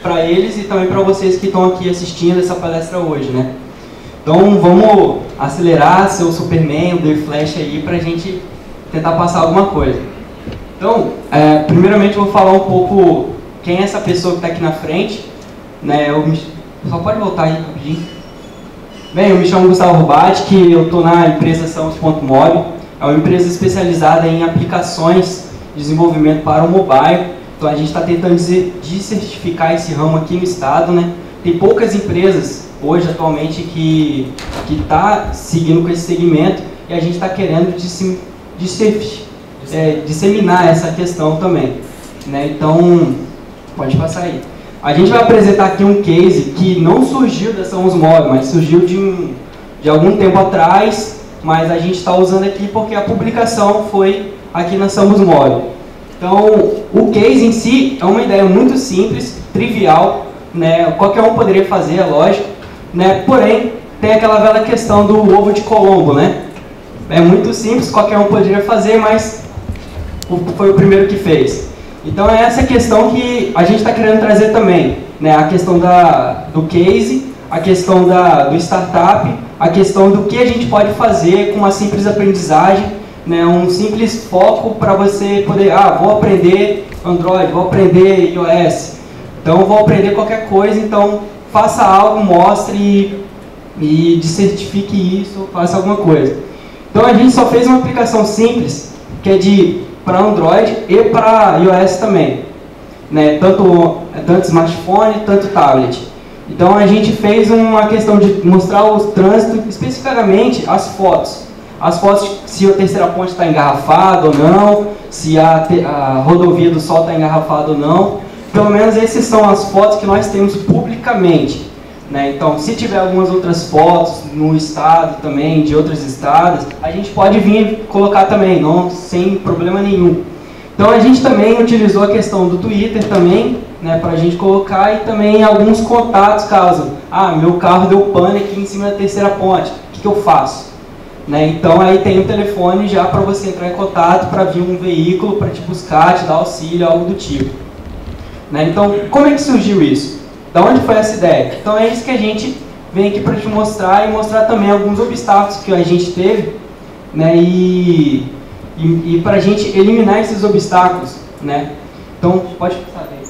para eles e também para vocês que estão aqui assistindo essa palestra hoje, né? Então vamos acelerar seu Superman, o The Flash aí, para a gente tentar passar alguma coisa. Então, primeiramente eu vou falar um pouco quem é essa pessoa que está aqui na frente, né? Só pode voltar aí rapidinho. Bem, eu me chamo Gustavo Rubati, que eu estou na empresa Samos.mob. É uma empresa especializada em aplicações de desenvolvimento para o mobile. Então a gente está tentando descertificar esse ramo aqui no estado, né? Tem poucas empresas hoje, atualmente, que está seguindo com esse segmento e a gente está querendo disseminar essa questão também, né? Então, pode passar aí. A gente vai apresentar aqui um case que não surgiu da Samos.mob, mas surgiu de algum tempo atrás, mas a gente está usando aqui porque a publicação foi aqui na Samos.mob. Então, o case em si é uma ideia muito simples, trivial, né? Qualquer um poderia fazer, é lógico, né? Porém, tem aquela velha questão do ovo de Colombo, né? É muito simples, qualquer um poderia fazer, mas foi o primeiro que fez. Então é essa questão que a gente está querendo trazer também, né? A questão do case, a questão do startup, a questão do que a gente pode fazer com uma simples aprendizagem, né? Um simples foco para você poder, vou aprender Android, vou aprender iOS, então vou aprender qualquer coisa, então faça algo, mostre e certifique isso, faça alguma coisa. Então a gente só fez uma aplicação simples, que é para Android e para iOS também, né? Tanto smartphone, tanto tablet. Então a gente fez uma questão de mostrar o trânsito, especificamente as fotos. As fotos, se a terceira ponte está engarrafada ou não, se a rodovia do Sol está engarrafada ou não. Pelo menos essas são as fotos que nós temos publicamente, né? Então, se tiver algumas outras fotos no estado também, de outros estados, a gente pode vir colocar também, não, sem problema nenhum. Então, a gente também utilizou a questão do Twitter também, né, para a gente colocar e também alguns contatos, caso, meu carro deu pane aqui em cima da terceira ponte, o que eu faço? Né? Então, aí tem o telefone já para você entrar em contato, para vir um veículo para te buscar, te dar auxílio, algo do tipo. Né? Então, como é que surgiu isso? Da onde foi essa ideia? Então é isso que a gente vem aqui para te mostrar e mostrar também alguns obstáculos que a gente teve, né? E para a gente eliminar esses obstáculos, né? Então, pode passar aí.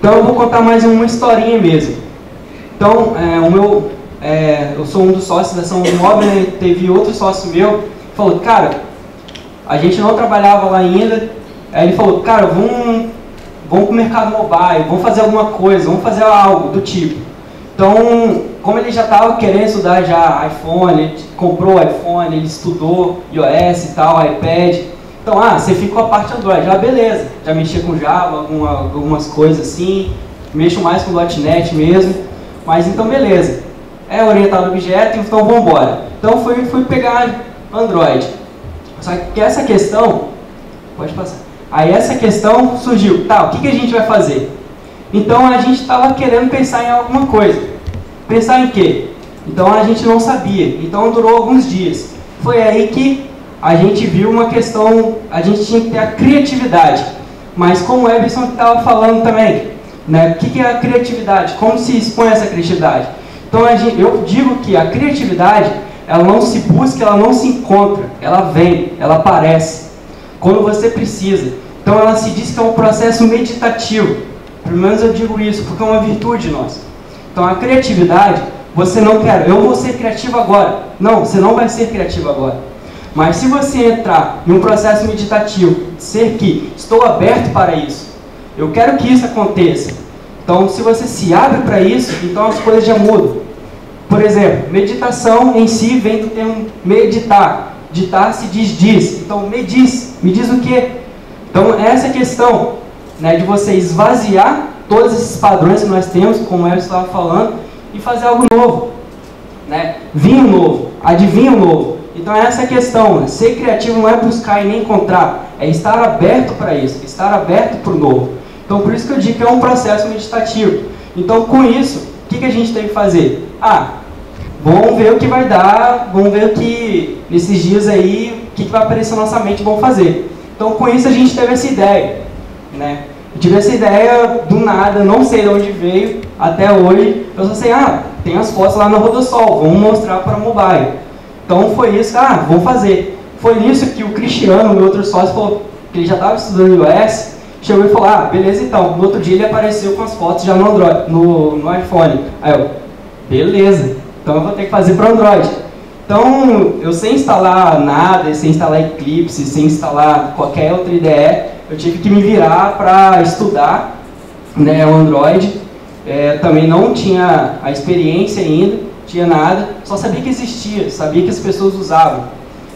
Então eu vou contar mais uma historinha mesmo. Então, eu sou um dos sócios da Samos.mob, né? Teve outro sócio meu que falou, cara, a gente não trabalhava lá ainda, aí ele falou, cara, vamos para o mercado mobile, vamos fazer alguma coisa, vamos fazer algo do tipo. Então, como ele já estava querendo estudar já iPhone, ele comprou o iPhone, ele estudou iOS e tal, iPad. Então, você fica com a parte Android, beleza, já mexia com Java, algumas coisas assim, mexo mais com .NET mesmo, mas então beleza. É orientado a objeto, então vamos embora. Então fui pegar Android. Só que essa questão, pode passar. Aí essa questão surgiu, o que a gente vai fazer? Então a gente estava querendo pensar em alguma coisa. Pensar em quê? Então a gente não sabia, então durou alguns dias. Foi aí que a gente viu uma questão, a gente tinha que ter a criatividade. Mas como o Everson estava falando também, né? O que é a criatividade? Como se expõe essa criatividade? Então eu digo que a criatividade, ela não se busca, ela não se encontra, ela vem, ela aparece quando você precisa. Então ela se diz que é um processo meditativo. Pelo menos eu digo isso, porque é uma virtude nossa. Então a criatividade, você não quer, eu vou ser criativo agora. Não, você não vai ser criativo agora. Mas se você entrar em um processo meditativo, ser que estou aberto para isso, eu quero que isso aconteça. Então se você se abre para isso, então as coisas já mudam. Por exemplo, meditação em si vem do termo meditar. Ditar se diz. Então me diz o quê? Então essa é a questão, né, de você esvaziar todos esses padrões que nós temos, como o Elcio estava falando, e fazer algo novo, né? Vinho novo, adivinho novo. Então essa é a questão, né? Ser criativo não é buscar e nem encontrar, é estar aberto para isso, estar aberto para o novo. Então por isso que eu digo que é um processo meditativo. Então com isso, o que a gente tem que fazer? Vamos ver o que vai dar, vamos ver o que, nesses dias aí, o que vai aparecer na nossa mente, vamos fazer. Então, com isso, a gente teve essa ideia, né? Eu tive essa ideia do nada, não sei de onde veio até hoje. Eu só sei, tem as fotos lá na Rodossol, vamos mostrar para mobile. Então foi isso, vamos fazer. Foi nisso que o Cristiano, meu outro sócio, falou que ele já estava estudando iOS, chegou e falou, beleza então. No outro dia ele apareceu com as fotos já no Android, no iPhone. Aí eu, beleza, então eu vou ter que fazer para Android. Então, eu sem instalar nada, sem instalar Eclipse, sem instalar qualquer outra IDE, eu tive que me virar para estudar, né, o Android. Também não tinha a experiência ainda, tinha nada, só sabia que existia, sabia que as pessoas usavam.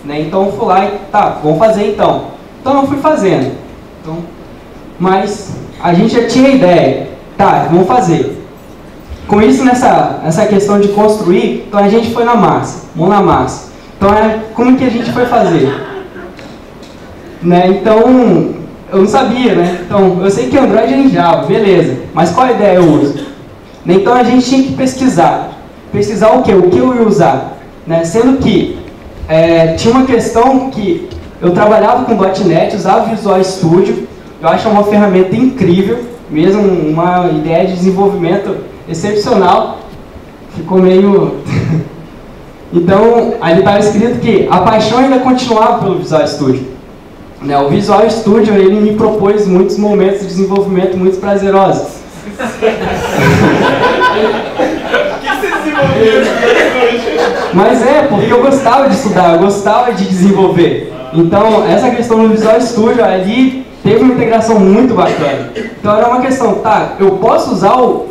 Né? Então, eu fui lá e, vamos fazer então. Então, eu fui fazendo. Então, mas a gente já tinha ideia, vamos fazer. Com isso, nessa questão de construir, então a gente foi na massa, mão na massa. Então, como que a gente foi fazer? Né? Então, eu não sabia, né? Então, eu sei que Android é em Java, beleza. Mas qual ideia eu uso? Né? Então, a gente tinha que pesquisar. Pesquisar o quê? O que eu ia usar? Né? Sendo que tinha uma questão que eu trabalhava com .NET, usava Visual Studio. Eu acho uma ferramenta incrível, mesmo uma ideia de desenvolvimento excepcional, ficou meio... Então, ali estava escrito que a paixão ainda continuava pelo Visual Studio. Né? O Visual Studio, ele me propôs muitos momentos de desenvolvimento muito prazerosos. O que você desenvolveu? Mas porque eu gostava de estudar, eu gostava de desenvolver. Então, essa questão do Visual Studio ali teve uma integração muito bacana. Então, era uma questão, eu posso usar o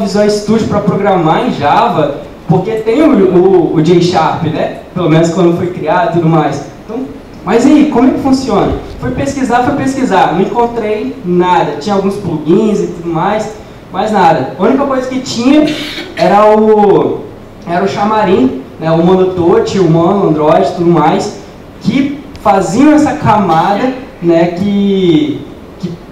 Visual Studio para programar em Java, porque tem o J Sharp, né? Pelo menos quando foi criado e tudo mais. Então, mas aí, como é que funciona? Fui pesquisar, não encontrei nada. Tinha alguns plugins e tudo mais, mas nada. A única coisa que tinha era o Xamarin, né? O Monotouch, o Mono, Android e tudo mais, que faziam essa camada, né? Que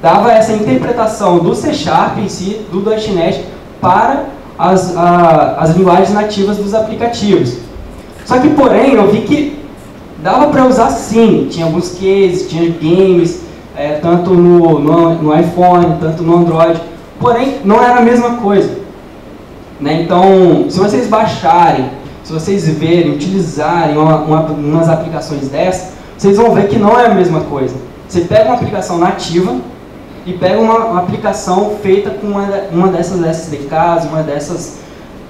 dava essa interpretação do C Sharp em si, do .NET, para as linguagens nativas dos aplicativos. Só que, porém, eu vi que dava para usar sim, tinha alguns cases, tinha games, tanto no iPhone, tanto no Android, porém, não era a mesma coisa. Né? Então, se vocês baixarem, se vocês verem, utilizarem umas aplicações dessas, vocês vão ver que não é a mesma coisa. Você pega uma aplicação nativa e pega uma aplicação feita com uma dessas SDKs,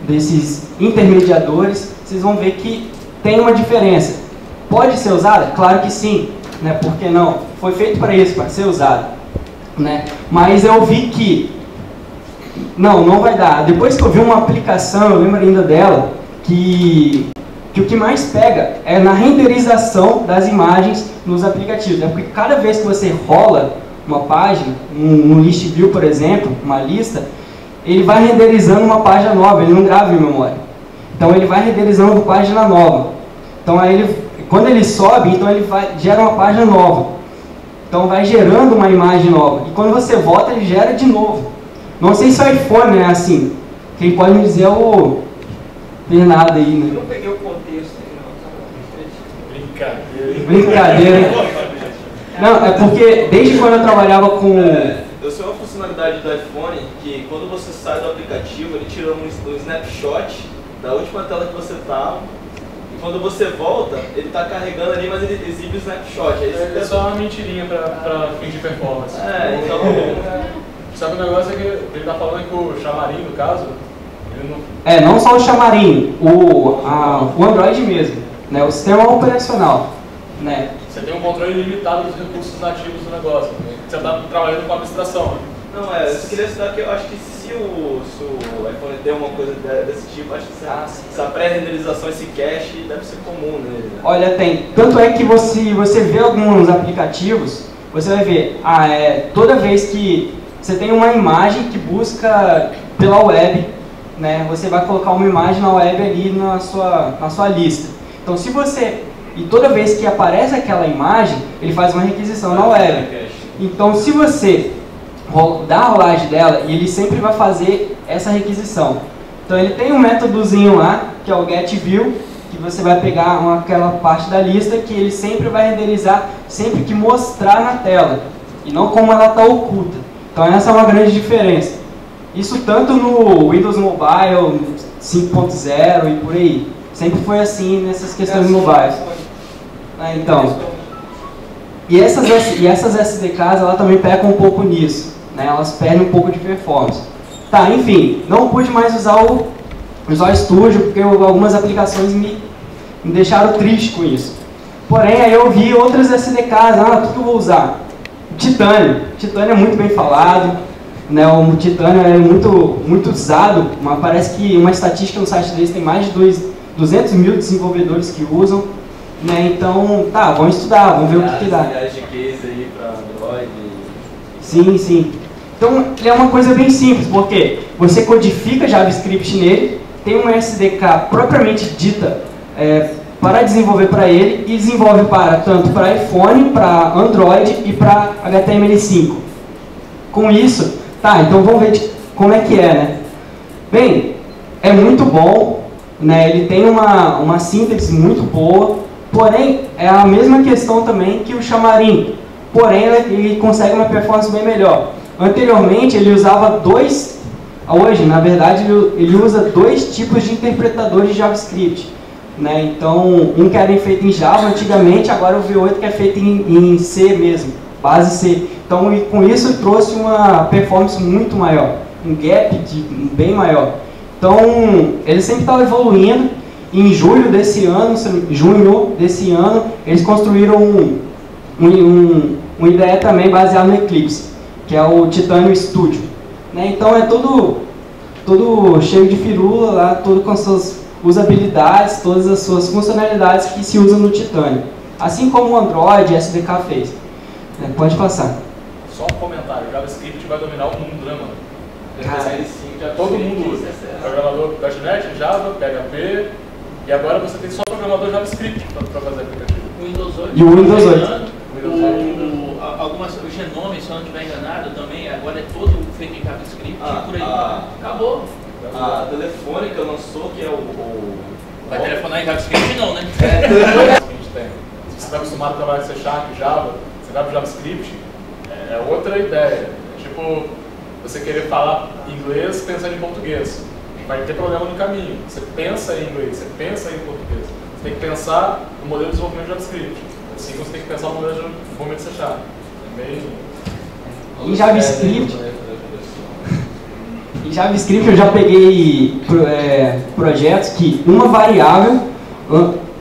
desses intermediadores, vocês vão ver que tem uma diferença. Pode ser usada? Claro que sim, né? Por que não? Foi feito para isso, para ser usado. Né? Mas eu vi que não vai dar. Depois que eu vi uma aplicação, eu lembro ainda dela, que o que mais pega é na renderização das imagens nos aplicativos. Né? Porque cada vez que você rola uma página, um list view, por exemplo, uma lista, ele vai renderizando uma página nova, ele não grava em memória. Então ele vai renderizando uma página nova. Então aí quando ele sobe, então ele gera uma página nova. Então vai gerando uma imagem nova. E quando você volta, ele gera de novo. Não sei se o iPhone é assim. Quem pode me dizer é o Bernardo aí, né? Eu não peguei o contexto aí, não. Brincadeira. Não, é porque desde quando eu trabalhava com... Eu sei uma funcionalidade do iPhone que quando você sai do aplicativo, ele tira um snapshot da última tela que você estava. E quando você volta, ele está carregando ali, mas ele exibe o snapshot. É só uma mentirinha para fim de performance. Então... Sabe o negócio é que ele está falando que o Xamarin, no caso, ele não... não só o Xamarin, o Android mesmo, né? O sistema operacional, né? Você tem um controle limitado dos recursos nativos do negócio, né? Você está trabalhando com abstração. Não, eu só queria citar que eu acho que se o iPhone der uma coisa desse tipo, acho que essa pré-renderização, esse cache, deve ser comum nele. Né? Olha, tem. Tanto é que você vê alguns aplicativos, você vai ver, toda vez que você tem uma imagem que busca pela web, né? Você vai colocar uma imagem na web ali na sua lista. Então, se você... E toda vez que aparece aquela imagem, ele faz uma requisição na web. Então, se você dá a rolagem dela, ele sempre vai fazer essa requisição. Então, ele tem um métodozinho lá, que é o getView, que você vai pegar aquela parte da lista que ele sempre vai renderizar, sempre que mostrar na tela, e não como ela está oculta. Então essa é uma grande diferença. Isso tanto no Windows Mobile 5.0 e por aí. Sempre foi assim nessas questões mobile. Então, e essas SDKs, ela também pecam um pouco nisso, né? Elas perdem um pouco de performance. Tá, enfim, não pude mais usar o Visual Studio porque algumas aplicações me deixaram triste com isso. Porém, aí eu vi outras SDKs, o que eu vou usar? Titânio. Titânio é muito bem falado, né? O Titânio é muito usado, mas parece que uma estatística no site deles tem mais de 200 mil desenvolvedores que usam, né? Então, tá, vamos estudar, vamos ver o que dá. De case aí para Android. Sim, sim. Então, é uma coisa bem simples, porque você codifica JavaScript nele, tem uma SDK propriamente dita para desenvolver para ele e desenvolve tanto para iPhone, para Android e para HTML5. Com isso, tá, então vamos ver como é que é, né? Bem, é muito bom, né? Ele tem uma síntese muito boa, porém é a mesma questão também que o Xamarin, porém ele consegue uma performance bem melhor. Anteriormente ele usava hoje na verdade ele usa dois tipos de interpretadores de JavaScript, né? Então um que era feito em Java antigamente, agora o V8 que é feito em C mesmo, base C. Então com isso trouxe uma performance muito maior, um gap bem maior. Então ele sempre estava evoluindo. Em junho desse ano, eles construíram uma ideia também baseada no Eclipse, que é o Titânio Studio, né? Então é todo cheio de firula lá, todo com as suas usabilidades, todas as suas funcionalidades que se usam no Titânio, assim como o Android e SDK fez. Pode passar. Só um comentário, JavaScript vai dominar o mundo, né, mano? Já todo mundo usa. Programador .NET, Java, PHP, e agora você tem só programador JavaScript para fazer aplicativo. O Windows 8. E o Windows 8. O Genome, se eu não estiver enganado, também agora é todo feito em JavaScript e por aí. Acabou. A Telefônica lançou, que é Vai telefonar em JavaScript não, né? Se você está acostumado a trabalhar com C Sharp, Java, você vai para o JavaScript, é outra ideia. Tipo, você querer falar inglês pensando em português. Vai ter problema no caminho. Você pensa em inglês, você pensa em português. Você tem que pensar no modelo de desenvolvimento de JavaScript. Assim você tem que pensar no modelo de desenvolvimento de C Sharp. Em JavaScript eu já peguei projetos que uma variável,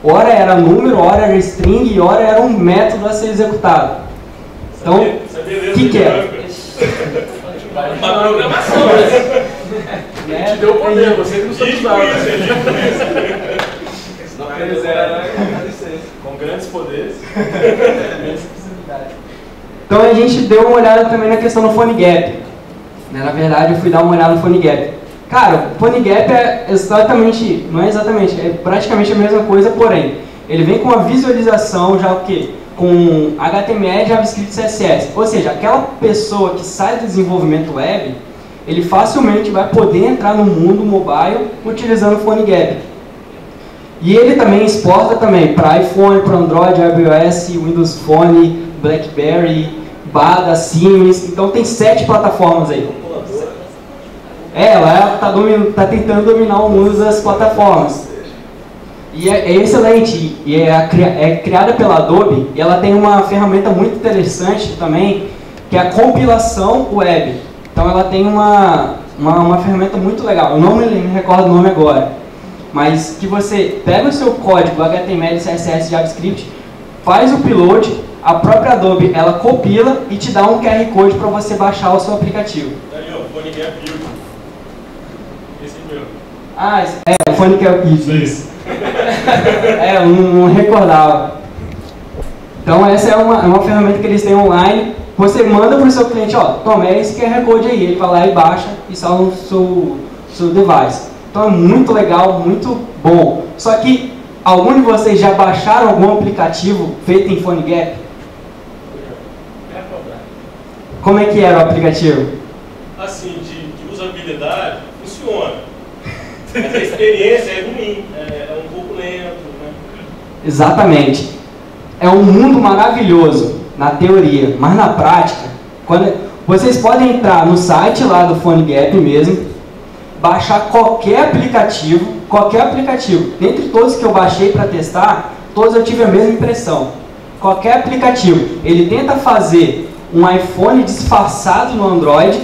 ora era número, ora era string e ora era um método a ser executado. Então, o que é? Uma programação, né? Te deu o poder, você que não sabe usar. Com grandes poderes. Então a gente deu uma olhada também na questão do PhoneGap. Na verdade eu fui dar uma olhada no PhoneGap. Cara, o PhoneGap é praticamente a mesma coisa, porém, ele vem com uma visualização já o quê? Com HTML, JavaScript e CSS. Ou seja, aquela pessoa que sai do desenvolvimento web, ele facilmente vai poder entrar no mundo mobile utilizando o PhoneGap. E ele também exporta para iPhone, para Android, iOS, Windows Phone, BlackBerry, Bada, Siemens. Então tem 7 plataformas aí. Ela está tentando dominar o mundo das plataformas. E é excelente, e é criada pela Adobe, e ela tem uma ferramenta muito interessante também, que é a compilação web. Então ela tem uma ferramenta muito legal, eu não me recordo o nome agora, mas que você pega o seu código HTML, CSS, JavaScript, faz o upload, a própria Adobe ela compila e te dá um QR Code para você baixar o seu aplicativo. Tá ali, ó, PhoneGap Build. Esse mesmo. O PhoneGap Build. Isso. Não recordava. Então essa é uma ferramenta que eles têm online. Você manda para o seu cliente, toma, esse QR Code aí. Ele vai lá e baixa e salva o seu device. Então é muito legal, muito bom. Só que algum de vocês já baixaram algum aplicativo feito em PhoneGap? Como é que era o aplicativo? Assim, de usabilidade, funciona. Mas a experiência é ruim, é um pouco lento, né? Exatamente. É um mundo maravilhoso na teoria, mas na prática, Vocês podem entrar no site lá do PhoneGap mesmo, baixar qualquer aplicativo, dentre todos que eu baixei para testar, todos eu tive a mesma impressão. Qualquer aplicativo, ele tenta fazer um iPhone disfarçado no Android,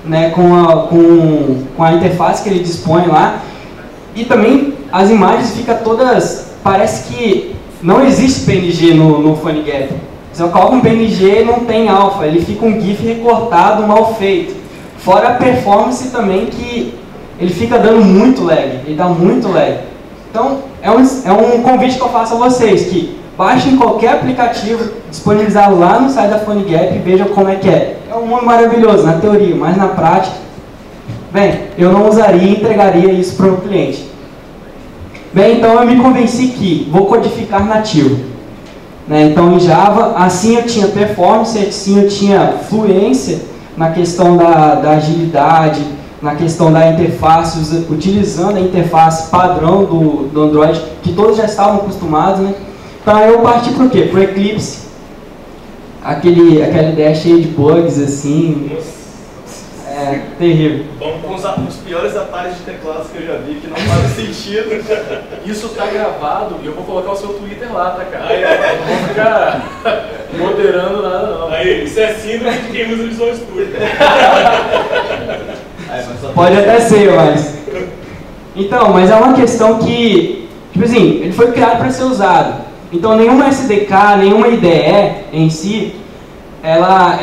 né, com a interface que ele dispõe lá, e também as imagens ficam todas, parece que não existe PNG no PhoneGap. Se eu coloco um PNG, não tem alfa, ele fica um GIF recortado, mal feito. Fora a performance também, que ele fica dando muito lag, ele dá muito lag. Então, é um convite que eu faço a vocês, que baixem qualquer aplicativo disponibilizado lá no site da PhoneGap e vejam como é que é. É um mundo maravilhoso, na teoria, mas na prática, bem, eu não usaria e entregaria isso para o cliente. Bem, então eu me convenci que vou codificar nativo. Né? Então, em Java, assim eu tinha performance, assim eu tinha fluência na questão da agilidade, na questão da interface, utilizando a interface padrão do Android, que todos já estavam acostumados, né? Então eu parti para o quê? Para o Eclipse, aquela ideia cheia de bugs, assim, terrível. Vamos usar os piores atalhos de teclados que eu já vi, que não fazem sentido. Isso tá gravado e eu vou colocar o seu Twitter lá, tá, cara? Eu não vou ficar moderando nada, não. Aí, isso é síndrome de quem usa Visual Studio. Pode até ser, mas... Então, mas é uma questão que, tipo assim, ele foi criado para ser usado. Então, nenhuma SDK, nenhuma IDE em si, ela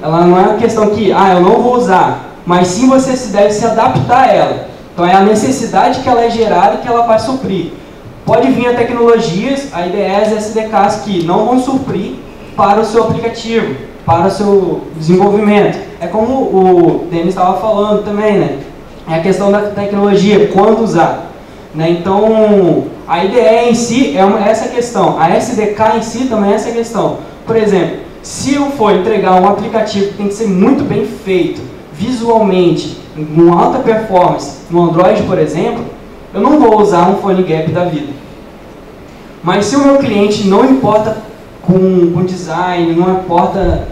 não é uma questão que, eu não vou usar, mas sim você deve se adaptar a ela. Então, é a necessidade que ela é gerada e que ela vai suprir. Pode vir a tecnologias, a IDEs e SDKs que não vão suprir para o seu aplicativo, para o seu desenvolvimento. É como o Denis estava falando também, né? É a questão da tecnologia, quando usar. Né? Então, a IDE em si é essa questão, a SDK em si também é essa questão. Por exemplo, se eu for entregar um aplicativo que tem que ser muito bem feito, visualmente, com alta performance, no Android, por exemplo, eu não vou usar um PhoneGap da vida. Mas se o meu cliente não importa com design, não importa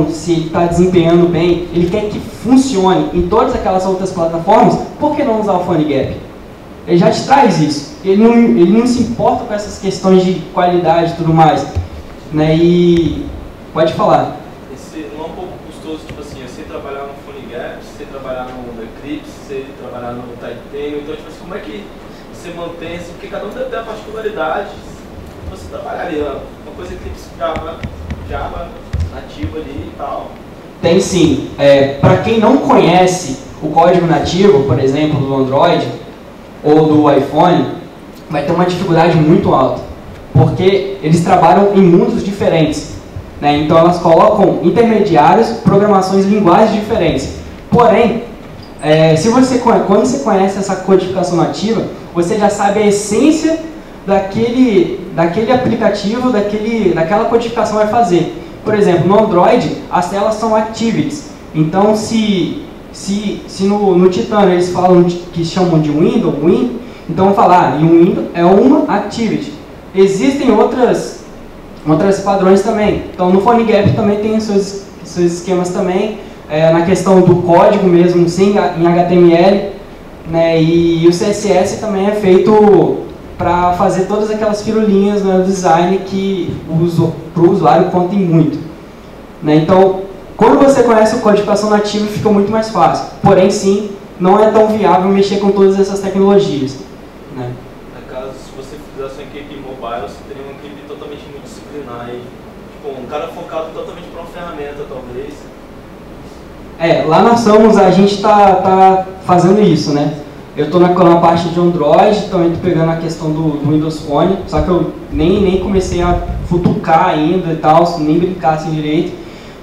se ele está desempenhando bem, ele quer que funcione em todas aquelas outras plataformas, por que não usar o PhoneGap? Ele já te traz isso. Ele não se importa com essas questões de qualidade e tudo mais. Né? E pode falar. Esse não é um pouco custoso, tipo assim, eu sei trabalhar no PhoneGap, sei trabalhar no Eclipse, sei trabalhar no Titanium, então tipo assim, como é que você mantém assim, porque cada um deve ter a particularidade, você trabalharia uma coisa Eclipse Java nativo ali e tal. Tem sim. Para quem não conhece o código nativo, por exemplo, do Android ou do iPhone, vai ter uma dificuldade muito alta, porque eles trabalham em mundos diferentes. Né? Então elas colocam intermediários, programações, linguagens diferentes. Porém, quando você conhece essa codificação nativa, você já sabe a essência daquele aplicativo, daquela codificação vai fazer. Por exemplo, no Android, as telas são activities. Então, se no Titanium eles falam que chamam de window, então vamos falar, e um window é uma activity. Existem outros padrões também. Então, no PhoneGap também tem seus esquemas também, na questão do código mesmo, sim, em HTML, né, e o CSS também é feito para fazer todas aquelas firulinhas no design que para o usuário contem muito. Né? Então, quando você conhece o codificação nativa, fica muito mais fácil. Porém, sim, não é tão viável mexer com todas essas tecnologias. Né? No caso, se você fizesse uma equipe mobile, você teria uma equipe totalmente multidisciplinar. Tipo, um cara focado totalmente para uma ferramenta, talvez. Lá na Samus a gente está fazendo isso, né? Eu estou na parte de Android, também estou pegando a questão do Windows Phone, só que eu nem comecei a futucar ainda e tal, nem brincar assim direito.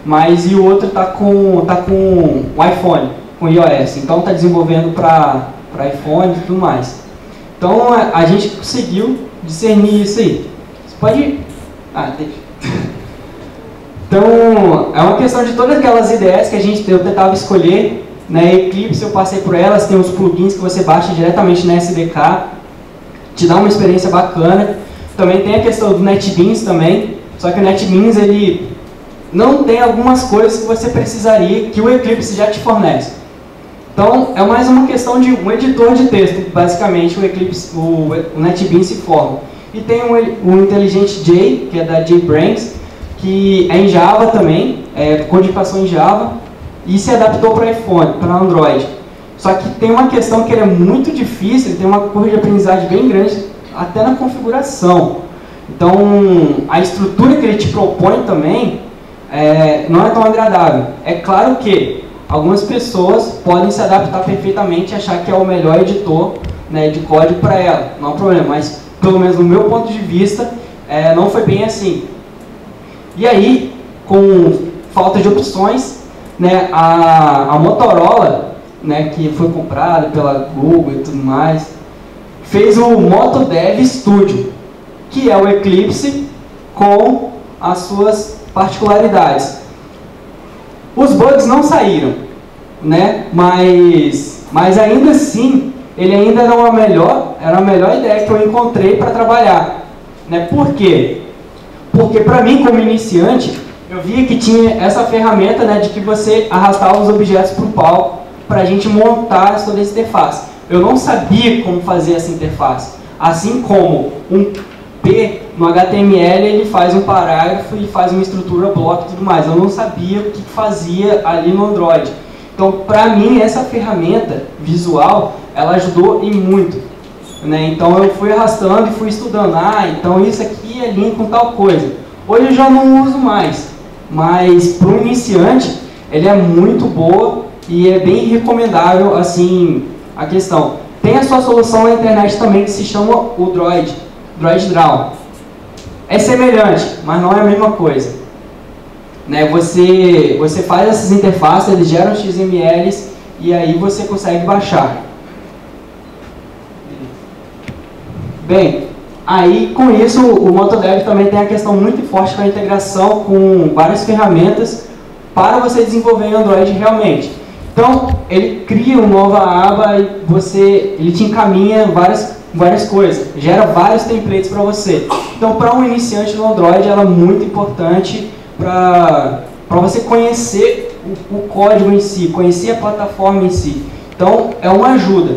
Mas e o outro está com o iPhone, com iOS, então está desenvolvendo para iPhone e tudo mais. Então a gente conseguiu discernir isso aí. Você pode... deixa. Então é uma questão de todas aquelas ideias que eu tentava escolher. Na Eclipse eu passei por elas, tem os plugins que você baixa diretamente na SDK, te dá uma experiência bacana. Também tem a questão do NetBeans também, só que o NetBeans ele não tem algumas coisas que você precisaria, que o Eclipse já te fornece. Então, é mais uma questão de um editor de texto, basicamente, o Eclipse, o NetBeans se forma. E tem o IntelliJ, que é da JBrains, que é em Java também, é codificação em Java, e se adaptou para iPhone, para Android. Só que tem uma questão que ele é muito difícil, ele tem uma curva de aprendizagem bem grande, até na configuração. Então, a estrutura que ele te propõe também não é tão agradável. É claro que algumas pessoas podem se adaptar perfeitamente e achar que é o melhor editor, né, de código para ela, não há problema, mas pelo menos no meu ponto de vista, não foi bem assim. E aí, com falta de opções, né, a Motorola, né, que foi comprada pela Google e tudo mais, fez o MotoDev Studio, que é o Eclipse com as suas particularidades. Os bugs não saíram, né, mas ainda assim, ele ainda era a melhor ideia que eu encontrei para trabalhar. Né? Por quê? Porque para mim, como iniciante, eu via que tinha essa ferramenta, né, de que você arrastava os objetos para o palco para a gente montar toda essa interface. Eu não sabia como fazer essa interface. Assim como um P no HTML, ele faz um parágrafo e faz uma estrutura, bloco e tudo mais. Eu não sabia o que fazia ali no Android. Então, para mim, essa ferramenta visual, ela ajudou em muito. Né? Então, eu fui arrastando e fui estudando. Então isso aqui é link com tal coisa. Hoje eu já não uso mais. Mas, para um iniciante, ele é muito boa e é bem recomendável, assim, a questão. Tem a sua solução na internet também, que se chama o Droid Draw. É semelhante, mas não é a mesma coisa. Né? Você faz essas interfaces, eles geram XMLs e aí você consegue baixar. Bem, aí com isso o MotoDev também tem a questão muito forte com a integração com várias ferramentas para você desenvolver em Android realmente. Então, ele cria uma nova aba e ele te encaminha várias coisas, gera vários templates para você. Então, para um iniciante no Android, ela é muito importante para você conhecer o código em si, conhecer a plataforma em si. Então, é uma ajuda,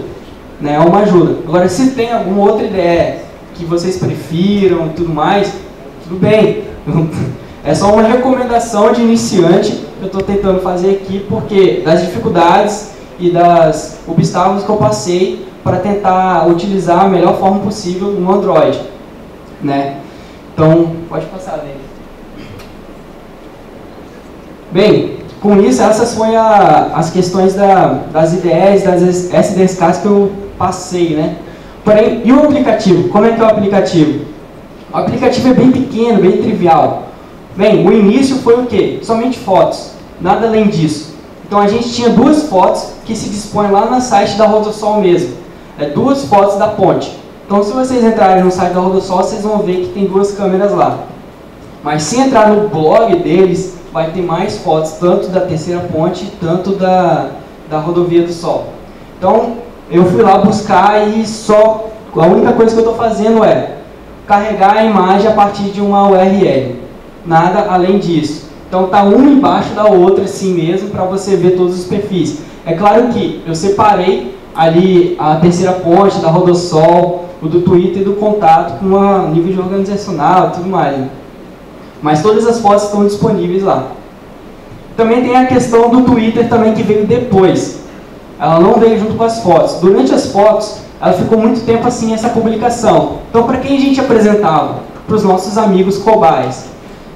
né? É uma ajuda. Agora, se tem alguma outra ideia que vocês prefiram e tudo mais, tudo bem. É só uma recomendação de iniciante que eu estou tentando fazer aqui, porque das dificuldades e das obstáculos que eu passei para tentar utilizar a melhor forma possível no Android. Né? Então, pode passar, Dani. Bem, com isso, essas foram as questões das IDEs, das SDKs que eu passei. Né? Porém, e o aplicativo? Como é que é o aplicativo? O aplicativo é bem pequeno, bem trivial. Bem, o início foi o quê? Somente fotos, nada além disso. Então a gente tinha duas fotos que se dispõem lá no site da Rodossol mesmo. Duas fotos da ponte. Então se vocês entrarem no site da Rodossol, vocês vão ver que tem duas câmeras lá. Mas se entrar no blog deles, vai ter mais fotos, tanto da terceira ponte, tanto da rodovia do Sol. Então eu fui lá buscar e a única coisa que eu estou fazendo é carregar a imagem a partir de uma URL. Nada além disso. Então tá uma embaixo da outra assim mesmo, para você ver todos os perfis. É claro que eu separei ali a terceira ponte, da Rodossol, o do Twitter e do contato com um nível de organizacional e tudo mais. Né? Mas todas as fotos estão disponíveis lá. Também tem a questão do Twitter também, que veio depois. Ela não veio junto com as fotos. Durante as fotos, ela ficou muito tempo assim essa publicação. Então para quem a gente apresentava? Para os nossos amigos cobaias.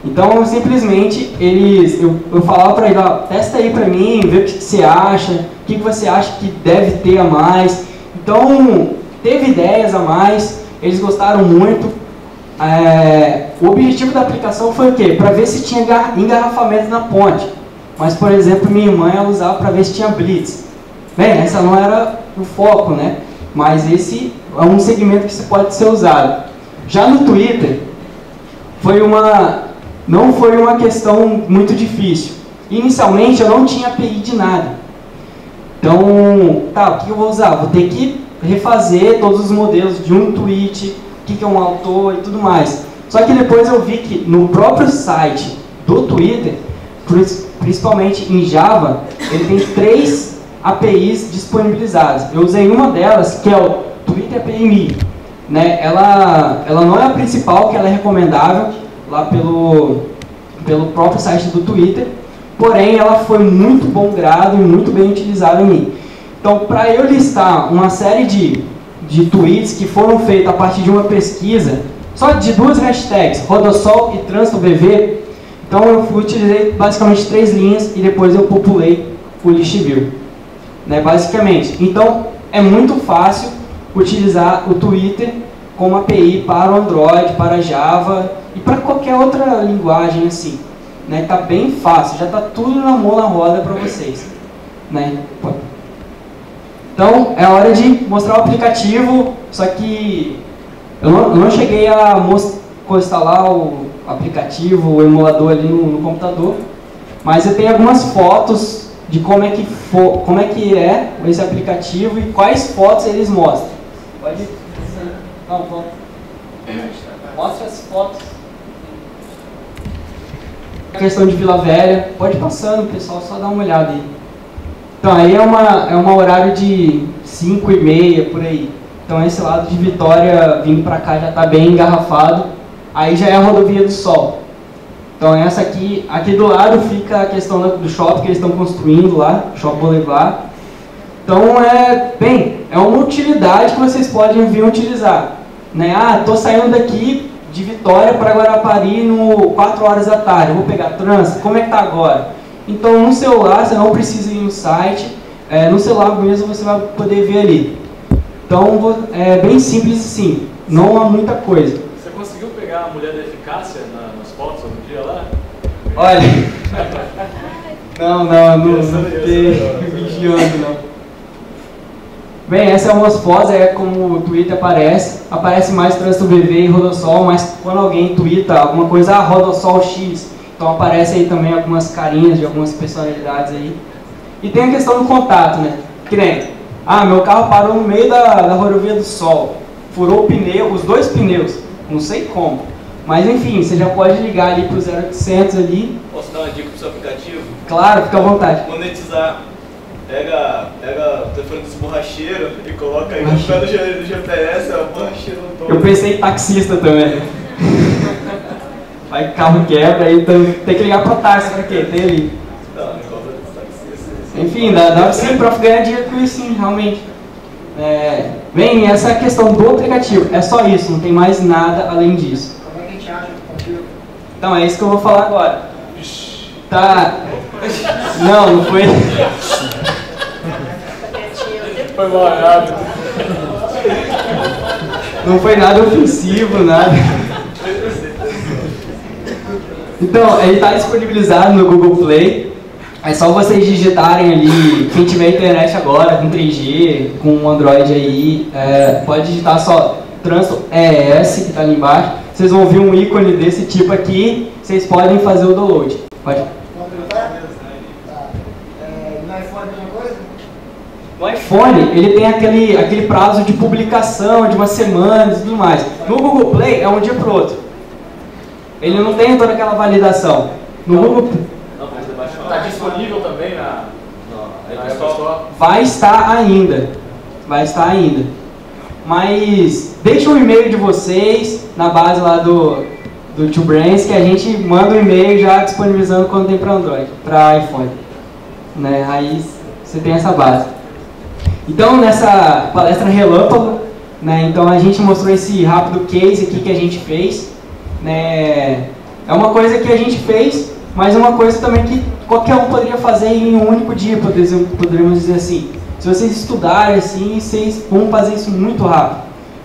Então, simplesmente, eu falava para ele, testa aí para mim, vê o que você acha, o que você acha que deve ter a mais. Então, teve ideias a mais, eles gostaram muito. O objetivo da aplicação foi o quê? Para ver se tinha engarrafamento na ponte. Mas, por exemplo, minha irmã, ela usava para ver se tinha blitz. Bem, essa não era o foco, né? Mas esse é um segmento que pode ser usado. Já no Twitter, não foi uma questão muito difícil. Inicialmente eu não tinha API de nada. Então, o que eu vou usar? Vou ter que refazer todos os modelos de um tweet, o que é um autor e tudo mais. Só que depois eu vi que no próprio site do Twitter, principalmente em Java, ele tem 3 APIs disponibilizadas. Eu usei uma delas, que é o Twitter API Me. Né? Ela não é a principal, que ela é recomendável lá pelo próprio site do Twitter, porém ela foi muito bom grado e muito bem utilizada em mim. Então, para eu listar uma série de tweets que foram feitos a partir de uma pesquisa, só de 2 hashtags, Rodossol e Trânsito BV, então eu utilizei basicamente 3 linhas e depois eu populei o list view, né, basicamente. Então, é muito fácil utilizar o Twitter como API para o Android, para Java e para qualquer outra linguagem assim. Né? Tá bem fácil, já está tudo na mão na roda para vocês. Né? Então, é hora de mostrar o aplicativo, só que eu não cheguei a instalar o aplicativo, o emulador ali no computador, mas eu tenho algumas fotos de como é que é esse aplicativo e quais fotos eles mostram. Pode ir. Não, vamos. Mostra as fotos. A questão de Vila Velha, pode ir passando, pessoal, só dá uma olhada aí. Então, aí é um horário de 5h30, por aí. Então, esse lado de Vitória, vindo para cá, já está bem engarrafado. Aí já é a Rodovia do Sol. Então, essa aqui do lado fica a questão do shopping que eles estão construindo lá, Shopping Boulevard. Então, é uma utilidade que vocês podem vir utilizar. Né? Ah, estou saindo daqui de Vitória para Guarapari no 4 horas da tarde, eu vou pegar trânsito, como é que está agora? Então, no celular, você não precisa ir no site, no celular mesmo você vai poder ver ali. Então, é bem simples assim, não há muita coisa. Você conseguiu pegar a mulher da eficácia nas fotos no dia lá? Olha, não fiquei vigiando, não. Bem, essa é umas fotos, como o Twitter aparece mais Trânsito BV e Rodossol, mas quando alguém twitta alguma coisa, Rodossol X, então aparece aí também algumas carinhas de algumas personalidades aí. E tem a questão do contato, né? Que nem, meu carro parou no meio da Rodovia do Sol, furou o pneu, os 2 pneus, não sei como, mas enfim, você já pode ligar ali pro 0800 ali. Posso dar uma dica pro seu aplicativo? Claro, fica à vontade. Monetizar. Pega o telefone dos borracheiros e coloca aí no pé do GPS, o borracheiro não toma. Eu pensei em taxista também. Vai que o carro quebra, aí tem que ligar pro táxi, pra quê? Tem ali. Não cobra dos taxistas. Enfim, dá sim pra ganhar dinheiro com isso, sim, realmente. Bem, essa é a questão do aplicativo. É só isso, não tem mais nada além disso. Como é que a gente acha o aplicativo? Então, é isso que eu vou falar agora. Tá. Não foi. Foi mal errado. Não foi nada ofensivo, nada. Então, ele está disponibilizado no Google Play. É só vocês digitarem ali, quem tiver internet agora, com 3G, com Android aí, pode digitar só Trânsito ES, que está ali embaixo. Vocês vão ver um ícone desse tipo aqui, vocês podem fazer o download. Pode. No iPhone é a mesma coisa? No iPhone, ele tem aquele prazo de publicação de 1 semana e tudo mais. No Google Play, é um dia para o outro. Ele não tem toda aquela validação. No Google Play... Está disponível também na Apple Store? Vai estar ainda. Mas deixa um e-mail de vocês na base lá do 2Brains, que a gente manda um e-mail já disponibilizando quando tem para Android, para iPhone. Né? Aí você tem essa base. Então, nessa palestra relâmpago, né, então a gente mostrou esse rápido case aqui que a gente fez. Né? É uma coisa que a gente fez, mas é uma coisa também que qualquer um poderia fazer em um único dia, poderíamos dizer assim. Se vocês estudarem assim, vocês vão fazer isso muito rápido.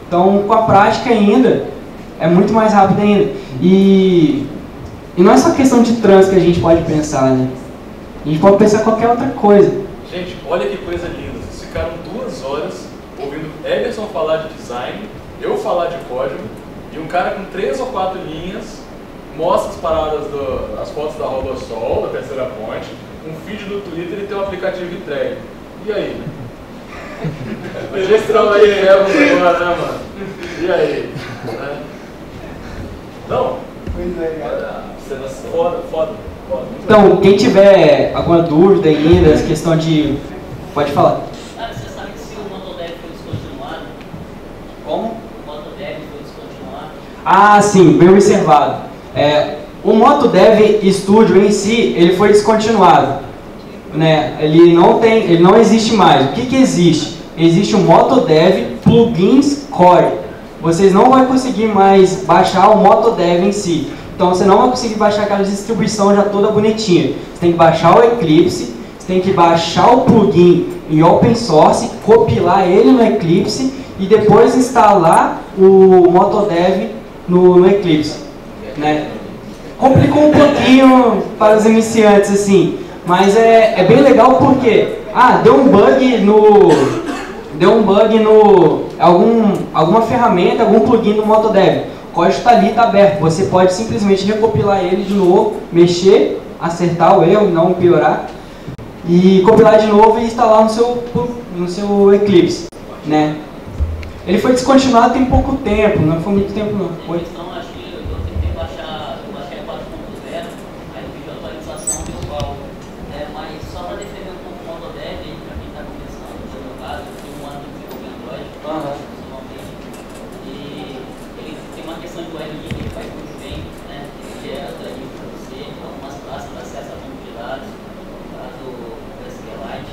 Então, com a prática ainda, é muito mais rápido ainda. E não é só questão de trânsito que a gente pode pensar, né? A gente pode pensar qualquer outra coisa. Gente, olha que coisa linda. Vocês ficaram 2 horas ouvindo Ederson falar de design, eu falar de código, e um cara com 3 ou 4 linhas mostra as paradas, as fotos da Rodossol, da Terceira Ponte, um feed do Twitter e tem um aplicativo entregue. E aí? Gestão aí, agora, né, mano? E aí? Não? Pois é, cara. observação. Foda. Então, quem tiver alguma dúvida ainda, essa questão de... Pode falar. Você sabe que se o MotoDev foi descontinuado? Como? O MotoDev foi descontinuado. Ah, sim, bem observado. O MotoDev Studio em si, ele foi descontinuado. Né? Ele não existe mais. O que existe? Existe o MotoDev Plugins Core. Vocês não vão conseguir mais baixar o MotoDev em si. Então você não vai conseguir baixar aquela distribuição já toda bonitinha. Você tem que baixar o Eclipse, você tem que baixar o plugin em open source, compilar ele no Eclipse e depois instalar o MotoDev no Eclipse. Né? Complicou um pouquinho para os iniciantes assim, mas é bem legal porque deu um bug no alguma ferramenta, algum plugin no MotoDev. O código está ali, está aberto. Você pode simplesmente recopilar ele de novo, mexer, acertar o erro, não piorar, e compilar de novo e instalar no seu Eclipse. Né? Ele foi descontinuado tem pouco tempo, não foi muito tempo não. Foi? Então acho que eu tentei baixar, eu baixei a 4.0, aí eu pedi a atualização do qual, mas só para defender um pouco o MotoDev, para quem está começando, no meu caso, eu tenho um ano de desenvolver Android, e ele tem uma questão de URL que ele faz muito bem, né? Ele gera ali para você, algumas classes de acesso a banco de dados, no caso do SQLite,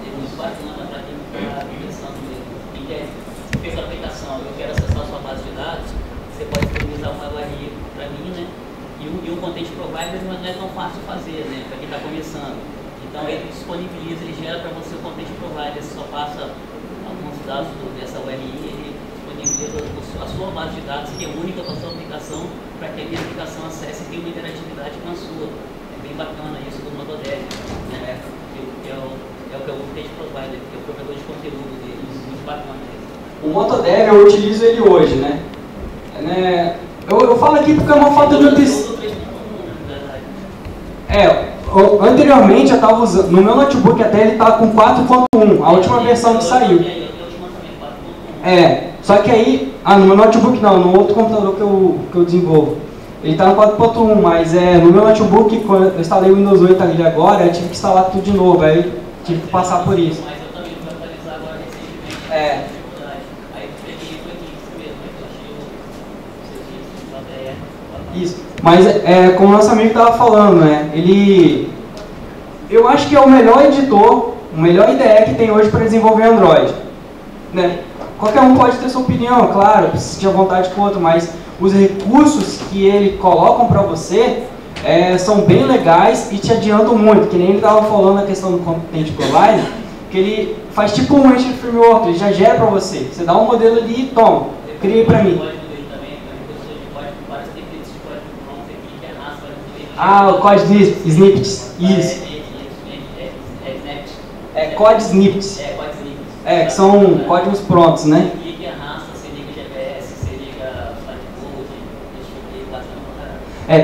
é muito bacana para quem está começando mesmo. Quem quer fez a aplicação, eu quero acessar a sua base de dados, você pode disponibilizar uma URL para mim, né? E um content provider não é tão fácil de fazer, né? Para quem está começando. Então ele disponibiliza, ele gera para você o content provider, você só passa alguns dados dessa URL, ele disponibiliza a sua base de dados, que é única para a sua aplicação, para que a minha aplicação acesse e tenha uma interatividade com a sua. É bem bacana isso do MotoDev, né? Que é o content provider, que é o provedor de conteúdo dele, muito bacana isso. O MotoDev eu utilizo ele hoje, né? Eu falo aqui porque é uma falta de opção. Anteriormente eu estava usando, no meu notebook até ele está com 4.1, a última versão que saiu. Só que aí, no meu notebook não, no outro computador que eu desenvolvo. Ele está no 4.1, mas no meu notebook, quando eu instalei o Windows 8 ali agora, eu tive que instalar tudo de novo, aí tive que passar por isso. Mas eu também vou atualizar agora recentemente. Isso, mas como o nosso amigo estava falando, né? Eu acho que é o melhor editor, o melhor IDE que tem hoje para desenvolver Android. Né? Qualquer um pode ter sua opinião, claro, se sentir à vontade com o outro, mas os recursos que ele colocam para você são bem legais e te adiantam muito, que nem ele estava falando a questão do Content Provider, que ele faz tipo um engine framework, ele já gera para você. Você dá um modelo ali e toma, cria para mim. O código de snippets, isso. Código snippets. Que são códigos prontos, né? E arrasta, você liga GPS, você liga Flatcode,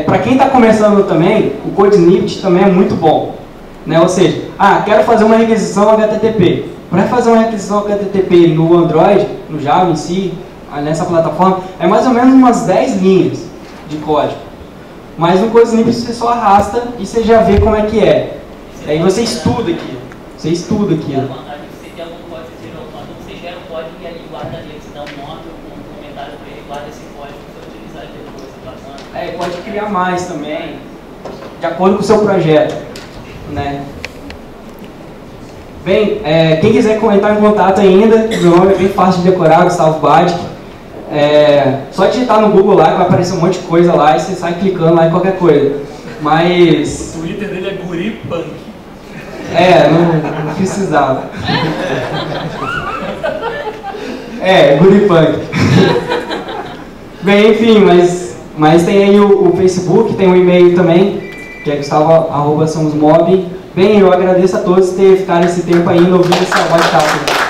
para quem está começando também, o code snippet também é muito bom. Né? Ou seja, quero fazer uma requisição HTTP. Para fazer uma requisição HTTP no Android, no Java em si, nessa plataforma, é mais ou menos umas 10 linhas de código. Mas no code snippet você só arrasta e você já vê como é que é. Aí você estuda aquilo. Você estuda aquilo. Você tem algum código, você gera um código e ali guarda ali, você dá um nome, um comentário para ele, guarda esse código para você utilizar depois. Pode criar mais também, de acordo com o seu projeto. Né? Bem, quem quiser entrar em contato ainda, meu nome é bem fácil de decorar, Gustavo Badic. Só digitar no Google lá que vai aparecer um monte de coisa lá e você sai clicando lá em qualquer coisa. Mas... O Twitter dele é Guripunk. Não precisava. Guripunk. Bem, enfim, mas tem aí o Facebook, tem o e-mail também, que é gustavo@somosmob. Bem, eu agradeço a todos por terem ficado esse tempo ainda ouvindo essa voz chata.